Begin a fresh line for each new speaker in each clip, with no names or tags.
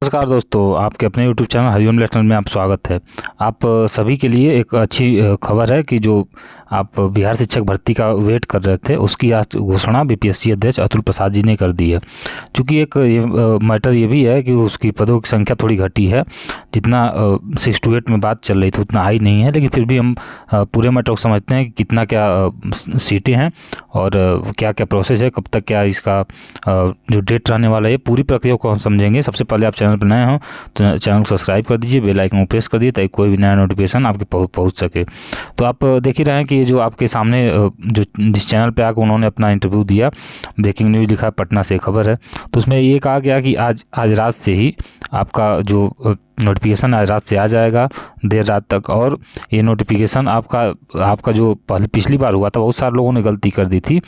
नमस्कार दोस्तों, आपके अपने YouTube चैनल हरिओम नेशनल में आप स्वागत है। आप सभी के लिए एक अच्छी खबर है कि जो आप बिहार शिक्षक भर्ती का वेट कर रहे थे उसकी आज घोषणा बीपीएससी अध्यक्ष अतुल प्रसाद जी ने कर दी है। क्योंकि एक मैटर ये भी है कि उसकी पदों की संख्या थोड़ी घटी है, जितना 6 to 8 में बात चल रही थी उतना आई नहीं है, लेकिन फिर भी हम पूरे मैटर को समझते हैं कि कितना क्या सीटें हैं और क्या क्या प्रोसेस है, कब तक क्या इसका जो डेट रहने वाला है, पूरी प्रक्रिया को हम समझेंगे। सबसे पहले आप चैनल पर नए हो तो चैनल को सब्सक्राइब कर दीजिए, बेल आइकन को प्रेस कर दीजिए ताकि कोई भी नया नोटिफिकेशन आपके पहुंच सके। तो आप देख ही रहे हैं कि ये जो आपके सामने जो जिस चैनल पे आकर उन्होंने अपना इंटरव्यू दिया, ब्रेकिंग न्यूज़ लिखा है, पटना से खबर है, तो उसमें ये कहा गया कि आज रात से ही आपका जो नोटिफिकेशन आज रात से आ जाएगा, देर रात तक। और ये नोटिफिकेशन आपका जो पिछली बार हुआ था, बहुत सारे लोगों ने गलती कर दी थी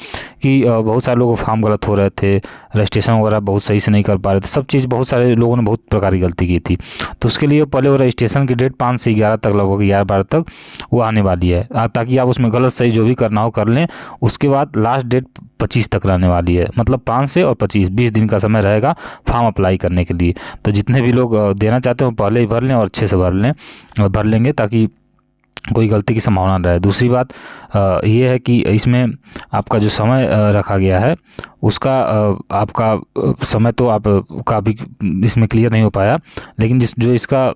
कि बहुत सारे लोगों को फॉर्म गलत हो रहे थे, रजिस्ट्रेशन वगैरह बहुत सही से नहीं कर पा रहे थे, सब चीज़ बहुत सारे लोगों ने बहुत प्रकार की गलती की थी। तो उसके लिए पहले वो रजिस्ट्रेशन की डेट 5 से 11 तक, लगभग 11-12 तक वो आने वाली है, ताकि आप उसमें गलत सही जो भी करना हो कर लें। उसके बाद लास्ट डेट 25 तक रहने वाली है, मतलब 5 से और 20 दिन का समय रहेगा फॉर्म अप्लाई करने के लिए। तो जितने भी लोग देना चाहते हो पहले ही भर लें और अच्छे से भर लेंगे ताकि कोई गलती की संभावना ना रहे। दूसरी बात ये है कि इसमें आपका जो समय रखा गया है उसका आपका समय तो आपका भी इसमें क्लियर नहीं हो पाया, लेकिन जो इसका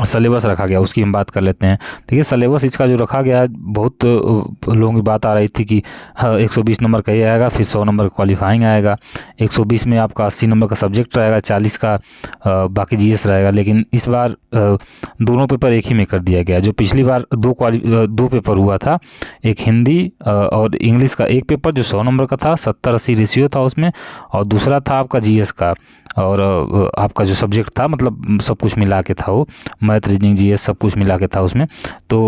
सलेबस रखा गया उसकी हम बात कर लेते हैं। देखिए, सलेबस इसका जो रखा गया है, बहुत लोगों की बात आ रही थी कि 120 नंबर का ये आएगा, फिर 100 नंबर का क्वालिफाइंग आएगा, 120 में आपका 80 नंबर का सब्जेक्ट रहेगा, 40 का बाकी जीएस रहेगा। लेकिन इस बार दोनों पेपर एक ही में कर दिया गया। जो पिछली बार दो पेपर हुआ था, एक हिंदी और इंग्लिश का एक पेपर जो 100 नंबर का था, 70-80 रेशियो था उसमें, और दूसरा था आपका जीएस का, और आपका जो सब्जेक्ट था, मतलब सब कुछ मिला के था, वो मैथ, रीजनिंग, जीएस सब कुछ मिला के था उसमें। तो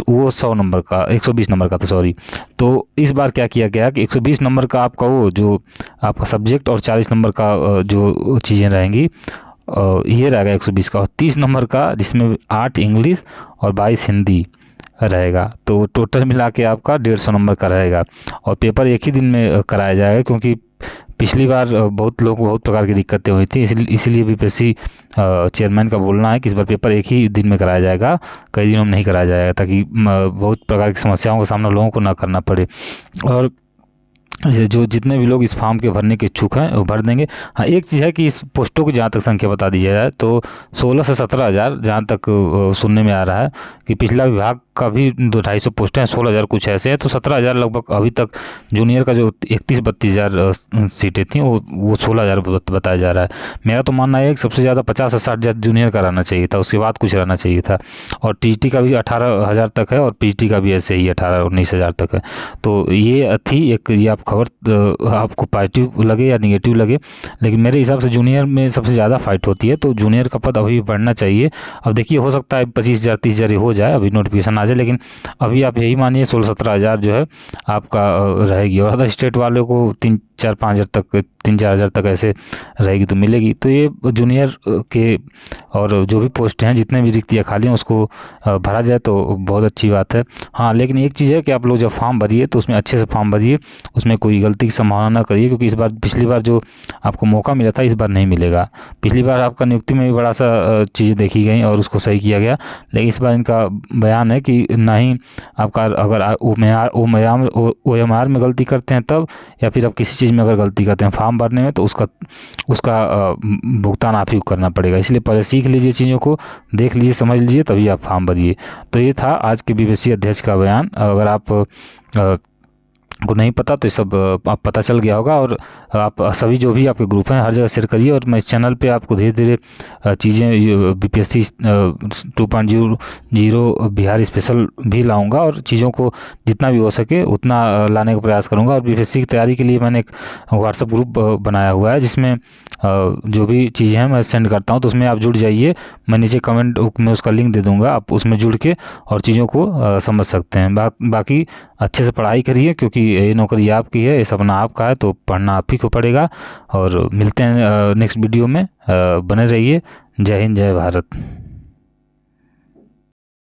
वो 100 नंबर का, 120 नंबर का था, सॉरी। तो इस बार क्या किया गया कि 120 नंबर का आपका वो जो आपका सब्जेक्ट और 40 नंबर का जो चीज़ें रहेंगी, ये रहेगा 120 का, और 30 नंबर का जिसमें 8 इंग्लिश और 22 हिंदी रहेगा। तो टोटल मिला के आपका 150 नंबर का रहेगा, और पेपर एक ही दिन में कराया जाएगा। क्योंकि पिछली बार बहुत लोगों को बहुत प्रकार की दिक्कतें हुई थी, इसलिए बीपीएससी चेयरमैन का बोलना है कि इस बार पेपर एक ही दिन में कराया जाएगा, कई दिनों में नहीं कराया जाएगा, ताकि बहुत प्रकार की समस्याओं का सामना लोगों को ना करना पड़े। और जो जितने भी लोग इस फॉर्म के भरने के इच्छुक हैं वो भर देंगे। हाँ, एक चीज़ है कि इस पोस्टों की जहाँ तक संख्या बता दी जाए तो 16 से 17 हज़ार जहाँ तक सुनने में आ रहा है कि पिछला विभाग का भी 250 पोस्टें हैं, 16 हज़ार कुछ ऐसे है, तो 17 हज़ार लगभग अभी तक। जूनियर का जो 31-32 हज़ार सीटें थी वो 16 हज़ार बताया जा रहा है। मेरा तो मानना है कि सबसे ज़्यादा 50 से 60 हज़ार जूनियर का रहना चाहिए था, उसके बाद कुछ रहना चाहिए था। और टीजीटी का भी 18 हज़ार तक है, और पीजीटी का भी ऐसे ही 18-19 हज़ार तक है। तो ये थी एक, ये आप खबर आपको पॉजिटिव लगे या निगेटिव लगे, लेकिन मेरे हिसाब से जूनियर में सबसे ज़्यादा फाइट होती है, तो जूनियर का पद अभी भी बढ़ना चाहिए। अब देखिए, हो सकता है 25 हज़ार 30 हज़ार हो जाए, अभी नोटिफिकेशन आ जाए, लेकिन अभी आप यही मानिए 16-17 हज़ार जो है आपका रहेगी। और अदर स्टेट वालों को 3-4-5 हज़ार तक, 3-4 हज़ार तक ऐसे रहेगी तो मिलेगी। तो ये जूनियर के और जो भी पोस्ट हैं, जितने भी रिक्तियाँ खाली हैं, उसको भरा जाए तो बहुत अच्छी बात है। हाँ, लेकिन एक चीज़ है कि आप लोग जब फॉर्म भरिए तो उसमें अच्छे से फॉर्म भरिए, उसमें कोई गलती की संभावना ना करिए, क्योंकि इस बार पिछली बार जो आपको मौका मिला था इस बार नहीं मिलेगा। पिछली बार आपका नियुक्ति में भी बड़ा सा चीज़ें देखी गई और उसको सही किया गया, लेकिन इस बार इनका बयान है कि ना ही आपका अगर OMR में गलती करते हैं तब, या फिर आप किसी चीज़ में अगर गलती करते हैं फॉर्म भरने में, तो उसका भुगतान आप ही को करना पड़ेगा। इसलिए पहले सीख लीजिए, चीज़ों को देख लीजिए, समझ लीजिए, तभी आप फॉर्म भरिए। तो ये था आज के बीपीएससी अध्यक्ष का बयान। अगर आप को नहीं पता तो ये सब आप पता चल गया होगा, और आप सभी जो भी आपके ग्रुप हैं हर जगह शेयर करिए। और मैं इस चैनल पे आपको धीरे धीरे चीज़ें बीपीएससी 2.0 बिहार स्पेशल भी लाऊंगा, और चीज़ों को जितना भी हो सके उतना लाने का प्रयास करूंगा। और बीपीएससी की तैयारी के लिए मैंने एक व्हाट्सएप ग्रुप बनाया हुआ है, जिसमें जो भी चीज़ें हैं मैं सेंड करता हूं, तो उसमें आप जुड़ जाइए। मैं नीचे कमेंट में उसका लिंक दे दूंगा, आप उसमें जुड़ के और चीज़ों को समझ सकते हैं। बाकी अच्छे से पढ़ाई करिए, क्योंकि ये नौकरी आपकी है, ये सपना आपका है, तो पढ़ना आप ही को पड़ेगा। और मिलते हैं नेक्स्ट वीडियो में, बने रहिए। जय हिंद, जय भारत।